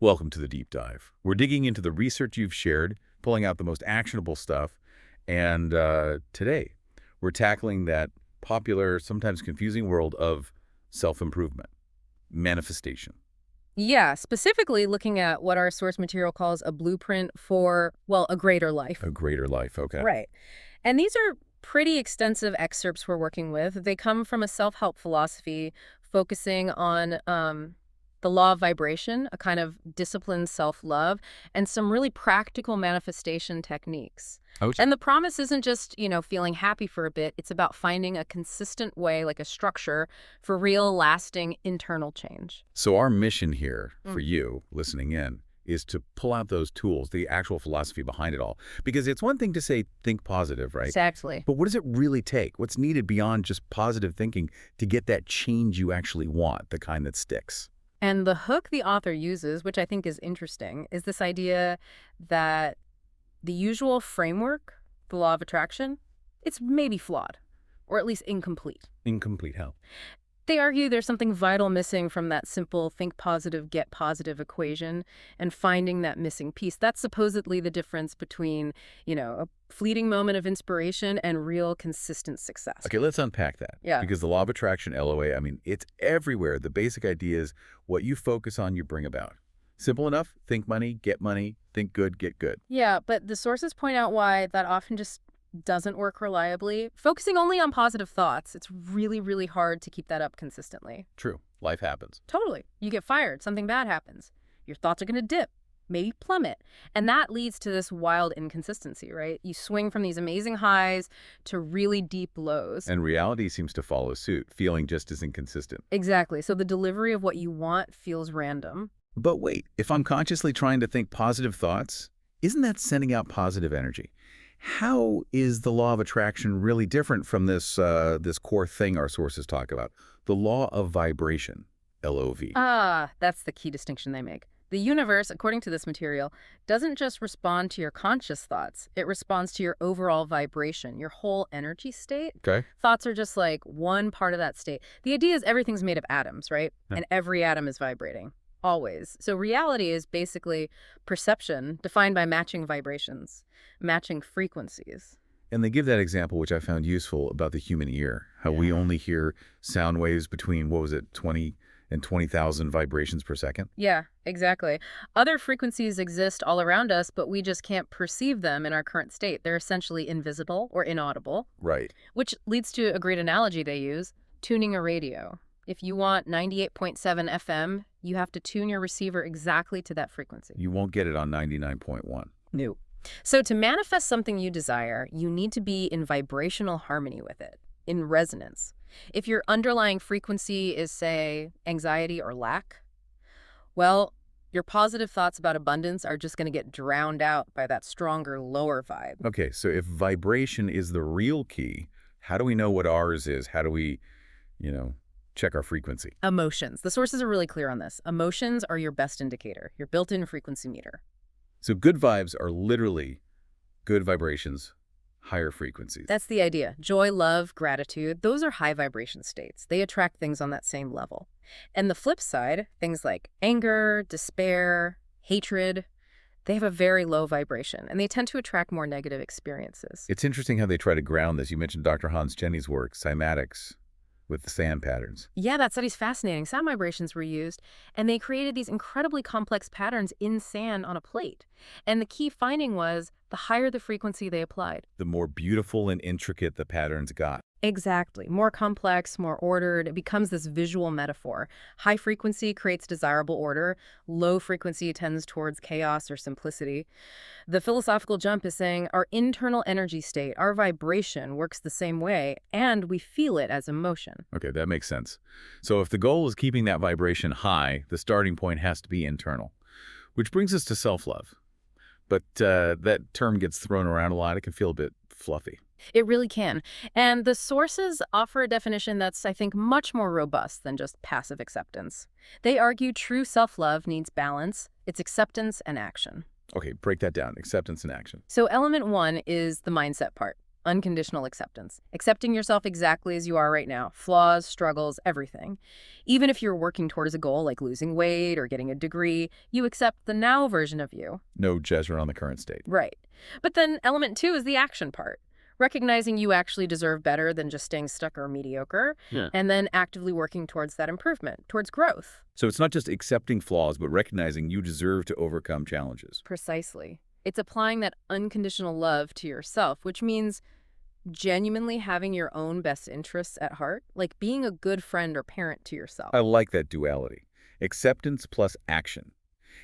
Welcome to the deep dive. We're digging into the research you've shared, pulling out the most actionable stuff, and today we're tackling that popular, sometimes confusing world of self-improvement, manifestation. Yeah, specifically looking at what our source material calls a blueprint for, well, a greater life. A greater life, okay. Right. And these are pretty extensive excerpts we're working with. They come from a self-help philosophy focusing on the law of vibration, a kind of disciplined self-love, and some really practical manifestation techniques. Ouch. And the promise isn't just, feeling happy for a bit. It's about finding a consistent way, like a structure, for real, lasting internal change. So our mission here for you listening in is to pull out those tools, the actual philosophy behind it all. Because it's one thing to say, think positive, right? Exactly. But what does it really take? What's needed beyond just positive thinking to get that change you actually want, the kind that sticks? And the hook the author uses, which I think is interesting, is this idea that the usual framework, the law of attraction, it's maybe flawed, or at least incomplete. Incomplete how? They argue there's something vital missing from that simple think positive, get positive equation, and finding that missing piece. That's supposedly the difference between, a fleeting moment of inspiration and real consistent success. Okay, let's unpack that. Yeah. Because the law of attraction, LOA, it's everywhere. The basic idea is what you focus on, you bring about. Simple enough. Think money, think good, get good. Yeah, but the sources point out why that often just doesn't work reliably. Focusing only on positive thoughts, it's really, really hard to keep that up consistently. True. Life happens. Totally. You get fired, something bad happens. Your thoughts are going to dip, maybe plummet. And that leads to this wild inconsistency, right? You swing from these amazing highs to really deep lows. And reality seems to follow suit, feeling just as inconsistent. Exactly. So the delivery of what you want feels random. But wait, if I'm consciously trying to think positive thoughts, isn't that sending out positive energy? How is the law of attraction really different from this core thing our sources talk about? The law of vibration, LOV. That's the key distinction they make. The universe, according to this material, doesn't just respond to your conscious thoughts. It responds to your overall vibration, your whole energy state. Okay. Thoughts are just like one part of that state. The idea is everything's made of atoms, right? Yeah. And every atom is vibrating. Always. So reality is basically perception defined by matching vibrations, matching frequencies. And they give that example, which I found useful, about the human ear, how we only hear sound waves between, 20 and 20,000 vibrations per second? Yeah, exactly. Other frequencies exist all around us, but we just can't perceive them in our current state. They're essentially invisible or inaudible. Right. Which leads to a great analogy they use, tuning a radio. If you want 98.7 FM, you have to tune your receiver exactly to that frequency. You won't get it on 99.1. No. So to manifest something you desire, you need to be in vibrational harmony with it, in resonance. If your underlying frequency is, say, anxiety or lack, well, your positive thoughts about abundance are just going to get drowned out by that stronger, lower vibe. Okay, so if vibration is the real key, how do we know what ours is? How do we, check our frequency? Emotions. The sources are really clear on this. Emotions are your best indicator, your built-in frequency meter. So good vibes are literally good vibrations, higher frequencies. That's the idea. Joy, love, gratitude, those are high vibration states. They attract things on that same level. And the flip side, things like anger, despair, hatred, they have a very low vibration, and they tend to attract more negative experiences. It's interesting how they try to ground this. You mentioned Dr. Hans Jenny's work, cymatics, with the sand patterns. Yeah, that study's fascinating. Sound vibrations were used, and they created these incredibly complex patterns in sand on a plate. And the key finding was the higher the frequency they applied. The more beautiful and intricate the patterns got. Exactly. More complex, more ordered. It becomes this visual metaphor. High frequency creates desirable order. Low frequency tends towards chaos or simplicity. The philosophical jump is saying our internal energy state, our vibration, works the same way, and we feel it as emotion. Okay, that makes sense. So if the goal is keeping that vibration high, the starting point has to be internal. Which brings us to self-love. But that term gets thrown around a lot. It can feel a bit fluffy. It really can. And the sources offer a definition that's, I think, much more robust than just passive acceptance. They argue true self-love needs balance, it's acceptance and action. Okay, break that down. Acceptance and action. So element one is the mindset part. Unconditional acceptance. Accepting yourself exactly as you are right now. Flaws, struggles, everything. Even if you're working towards a goal like losing weight or getting a degree, you accept the now version of you. No judgment on the current state. Right. But then element 2 is the action part. Recognizing you actually deserve better than just staying stuck or mediocre, Yeah. and then actively working towards that improvement, towards growth. So it's not just accepting flaws, but recognizing you deserve to overcome challenges. Precisely. It's applying that unconditional love to yourself, which means genuinely having your own best interests at heart, like being a good friend or parent to yourself. I like that duality. Acceptance plus action.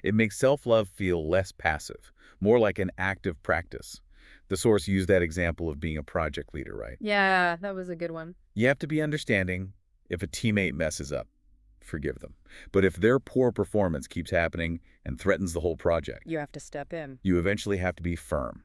It makes self-love feel less passive, more like an active practice. The source used that example of being a project leader, right? Yeah, that was a good one. You have to be understanding. If a teammate messes up, forgive them. But if their poor performance keeps happening and threatens the whole project, You have to step in. you eventually have to be firm.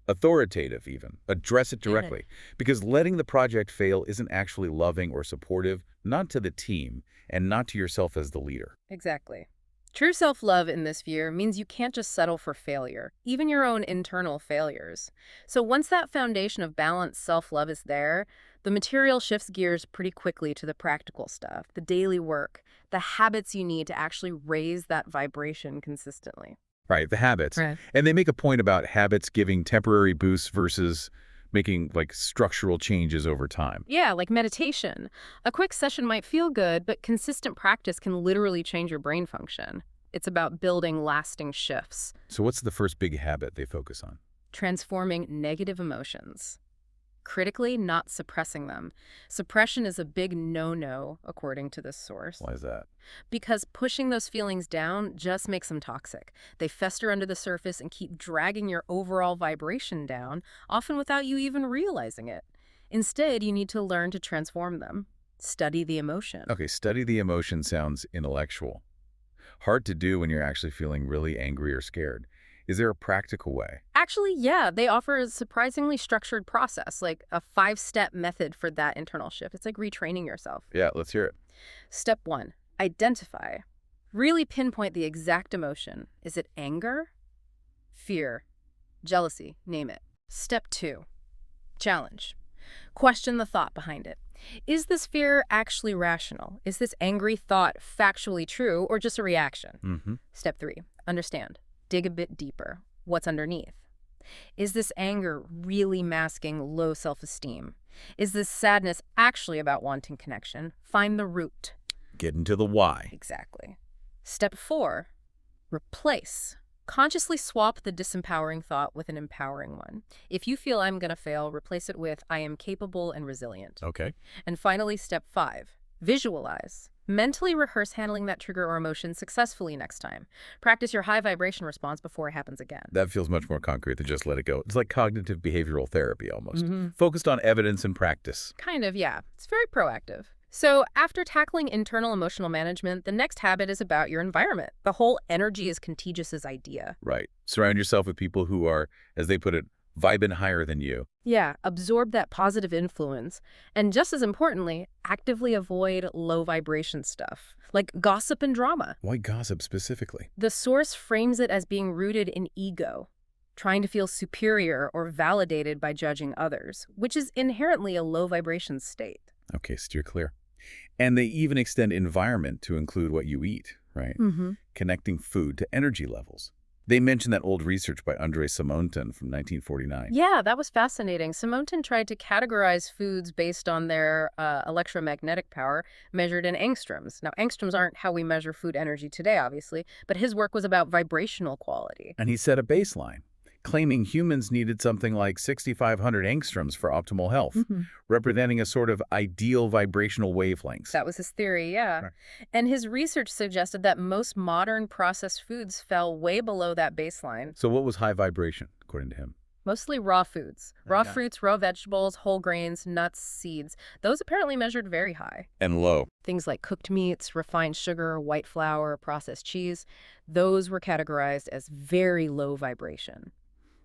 Authoritative, even. Address it directly. Because letting the project fail isn't actually loving or supportive, not to the team, and not to yourself as the leader. Exactly. True self-love in this sphere means you can't just settle for failure, even your own internal failures. So once that foundation of balanced self-love is there, the material shifts gears pretty quickly to the practical stuff, the daily work, the habits you need to actually raise that vibration consistently. Right, the habits. Right. And they make a point about habits giving temporary boosts versus making structural changes over time. Yeah, like meditation. A quick session might feel good, but consistent practice can literally change your brain function. It's about building lasting shifts, So what's the first big habit they focus on? transforming negative emotions. Critically, not suppressing them. Suppression is a big no-no, according to this source, Why is that? because pushing those feelings down just makes them toxic. They fester under the surface and keep dragging your overall vibration down, often without you even realizing it. Instead, you need to learn to transform them. Study the emotion. Okay, study the emotion sounds intellectual. Hard to do when you're actually feeling really angry or scared. Is there a practical way? Actually, yeah, they offer a surprisingly structured process, like a 5-step method for that internal shift. It's like retraining yourself. Yeah, let's hear it. Step 1, identify. Really pinpoint the exact emotion. Is it anger? Fear? Jealousy? Name it. Step 2, challenge. Question the thought behind it. Is this fear actually rational? Is this angry thought factually true or just a reaction? Mm-hmm. Step 3, understand. Dig a bit deeper. What's underneath? Is this anger really masking low self-esteem? Is this sadness actually about wanting connection? Find the root. Get into the why. Exactly. Step 4, replace. Consciously swap the disempowering thought with an empowering one. If you feel I'm going to fail, replace it with I am capable and resilient. Okay. And finally, step 5, visualize. Mentally rehearse handling that trigger or emotion successfully next time. Practice your high vibration response before it happens again. That feels much more concrete than just let it go. It's like cognitive behavioral therapy almost. Focused on evidence and practice. Kind of, yeah. It's very proactive. So after tackling internal emotional management, the next habit is about your environment. The whole energy is contagious idea. Right. Surround yourself with people who are, as they put it, vibing higher than you. Yeah, absorb that positive influence. And just as importantly, actively avoid low vibration stuff, like gossip and drama. Why gossip specifically? The source frames it as being rooted in ego, trying to feel superior or validated by judging others, which is inherently a low vibration state. Okay, steer clear. And they even extend environment to include what you eat, right? Connecting food to energy levels. They mention that old research by Andrei Simonton from 1949. Yeah, that was fascinating. Simonton tried to categorize foods based on their electromagnetic power measured in angstroms. Now, angstroms aren't how we measure food energy today, obviously, but his work was about vibrational quality. And he set a baseline, claiming humans needed something like 6,500 angstroms for optimal health, representing a sort of ideal vibrational wavelengths. That was his theory, yeah. Right. And his research suggested that most modern processed foods fell way below that baseline. So what was high vibration, according to him? Mostly raw foods. Raw Okay. fruits, raw vegetables, whole grains, nuts, seeds. Those apparently measured very high. And low. Things like cooked meats, refined sugar, white flour, processed cheese, those were categorized as very low vibration.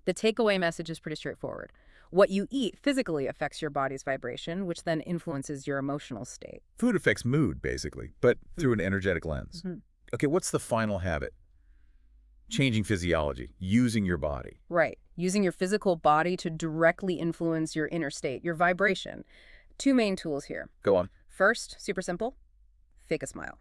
The takeaway message is pretty straightforward. What you eat physically affects your body's vibration, which then influences your emotional state. Food affects mood, basically, but through an energetic lens. Okay, what's the final habit? Changing physiology, using your body. Right. Using your physical body to directly influence your inner state, your vibration. Two main tools here. Go on. First, super simple, fake a smile.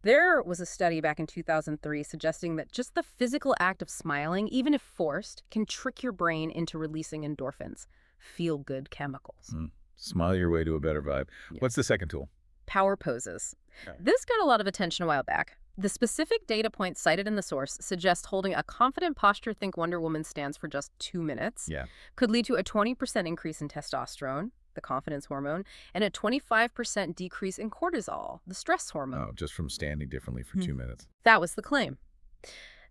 There was a study back in 2003 suggesting that just the physical act of smiling, even if forced, can trick your brain into releasing endorphins, feel-good chemicals. Smile your way to a better vibe. Yeah. What's the second tool? Power poses. Okay. This got a lot of attention a while back. The specific data points cited in the source suggest holding a confident posture, think Wonder Woman stance for just 2 minutes, Yeah. could lead to a 20% increase in testosterone, the confidence hormone, and a 25% decrease in cortisol, the stress hormone. Oh, just from standing differently for 2 minutes. That was the claim.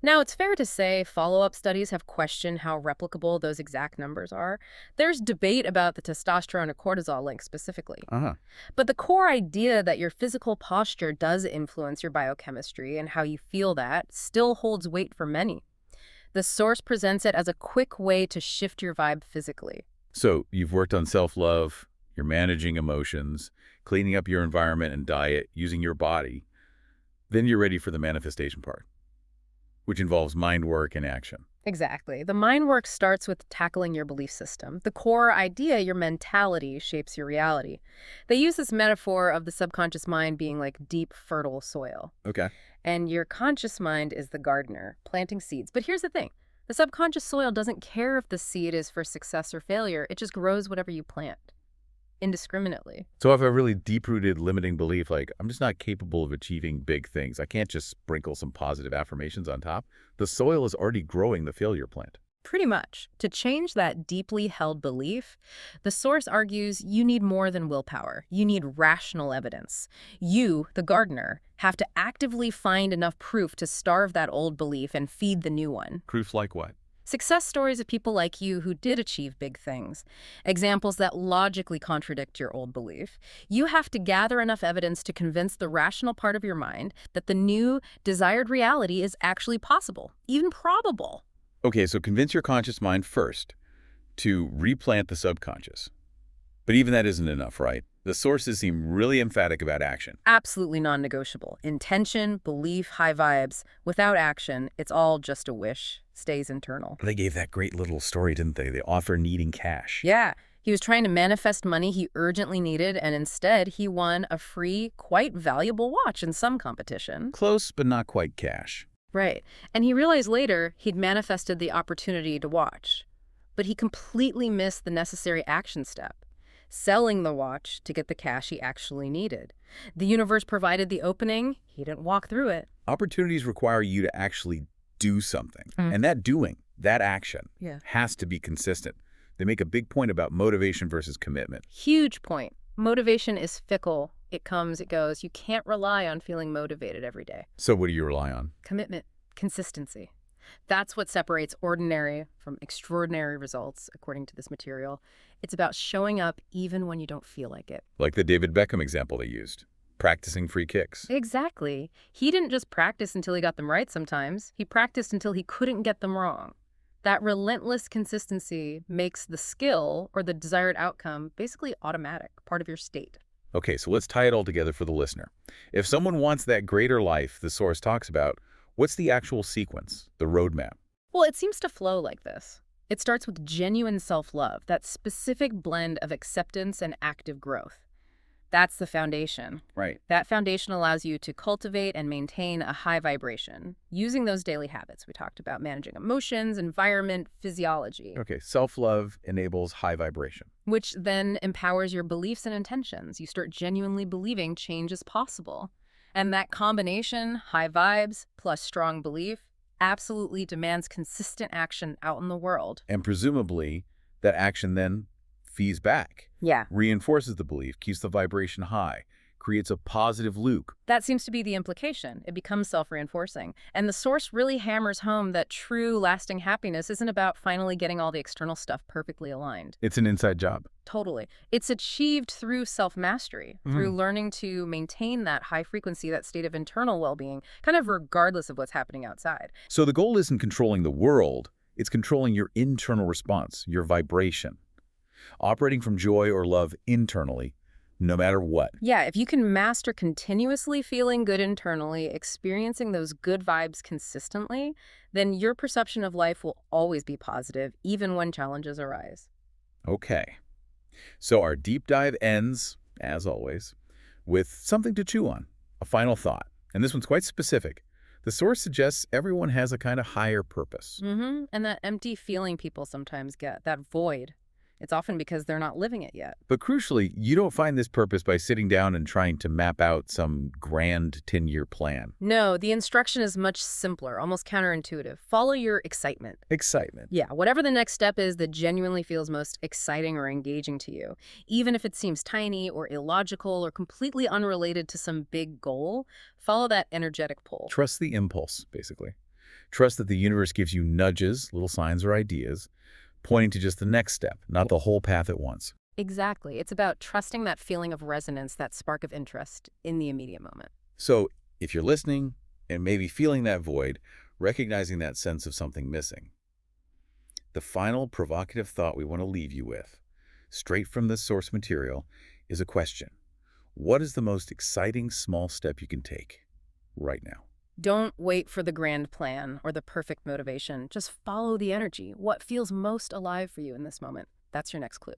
Now, it's fair to say follow-up studies have questioned how replicable those exact numbers are. There's debate about the testosterone and cortisol link specifically. Uh-huh. But the core idea that your physical posture does influence your biochemistry and how you feel that still holds weight for many. The source presents it as a quick way to shift your vibe physically. So you've worked on self-love, you're managing emotions, cleaning up your environment and diet, using your body. Then you're ready for the manifestation part, which involves mind work and action. Exactly. The mind work starts with tackling your belief system. The core idea, your mentality, shapes your reality. They use this metaphor of the subconscious mind being like deep, fertile soil. Okay. And your conscious mind is the gardener, planting seeds. But here's the thing. The subconscious soil doesn't care if the seed is for success or failure. It just grows whatever you plant, indiscriminately. So if I have a really deep-rooted limiting belief, like I'm just not capable of achieving big things, I can't just sprinkle some positive affirmations on top, the soil is already growing the failure plant. Pretty much. To change that deeply held belief, the source argues you need more than willpower. You need rational evidence. You, the gardener, have to actively find enough proof to starve that old belief and feed the new one. Proof like what? Success stories of people like you who did achieve big things. Examples that logically contradict your old belief. You have to gather enough evidence to convince the rational part of your mind that the new, desired reality is actually possible, even probable. Okay, so convince your conscious mind first to replant the subconscious. But even that isn't enough, right? The sources seem really emphatic about action. Absolutely non-negotiable. Intention, belief, high vibes. Without action, it's all just a wish. Stays internal. They gave that great little story, didn't they? The author needing cash. Yeah. He was trying to manifest money he urgently needed, and instead he won a free, quite valuable watch in some competition. Close, but not quite cash. Right. And he realized later he'd manifested the opportunity to watch. But he completely missed the necessary action step. Selling the watch to get the cash he actually needed. The universe provided the opening. He didn't walk through it. Opportunities require you to actually do something. And that doing, that action, has to be consistent. They make a big point about motivation versus commitment. Huge point. Motivation is fickle. It comes, it goes. You can't rely on feeling motivated every day. So what do you rely on? Commitment, consistency. That's what separates ordinary from extraordinary results, according to this material. It's about showing up even when you don't feel like it. Like the David Beckham example they used. Practicing free kicks. Exactly. He didn't just practice until he got them right sometimes. He practiced until he couldn't get them wrong. That relentless consistency makes the skill or the desired outcome basically automatic, part of your state. Okay, so let's tie it all together for the listener. If someone wants that greater life the source talks about, what's the actual sequence, the roadmap? Well, it seems to flow like this. It starts with genuine self-love, that specific blend of acceptance and active growth. That's the foundation. Right. That foundation allows you to cultivate and maintain a high vibration, using those daily habits we talked about, managing emotions, environment, physiology. Okay, self-love enables high vibration. Which then empowers your beliefs and intentions. You start genuinely believing change is possible. And that combination, high vibes plus strong belief, absolutely demands consistent action out in the world. And presumably, that action then feeds back. Yeah. Reinforces the belief, keeps the vibration high, creates a positive loop. That seems to be the implication. It becomes self-reinforcing. And the source really hammers home that true, lasting happiness isn't about finally getting all the external stuff perfectly aligned. It's an inside job. Totally. It's achieved through self-mastery, through learning to maintain that high frequency, that state of internal well-being, kind of regardless of what's happening outside. So the goal isn't controlling the world, it's controlling your internal response, your vibration. Operating from joy or love internally, no matter what. Yeah, if you can master continuously feeling good internally, experiencing those good vibes consistently, then your perception of life will always be positive, even when challenges arise. Okay. So our deep dive ends, as always, with something to chew on, a final thought. And this one's quite specific. The source suggests everyone has a kind of higher purpose. And that empty feeling people sometimes get, that void, it's often because they're not living it yet. But crucially, you don't find this purpose by sitting down and trying to map out some grand 10-year plan. No, the instruction is much simpler, almost counterintuitive. Follow your excitement. Excitement. Yeah, whatever the next step is that genuinely feels most exciting or engaging to you, even if it seems tiny or illogical or completely unrelated to some big goal, follow that energetic pull. Trust the impulse, basically. Trust that the universe gives you nudges, little signs or ideas, pointing to just the next step, not the whole path at once. Exactly. It's about trusting that feeling of resonance, that spark of interest in the immediate moment. So if you're listening and maybe feeling that void, recognizing that sense of something missing, the final provocative thought we want to leave you with, straight from this source material, is a question. What is the most exciting small step you can take right now? Don't wait for the grand plan or the perfect motivation. Just follow the energy. What feels most alive for you in this moment? That's your next clue.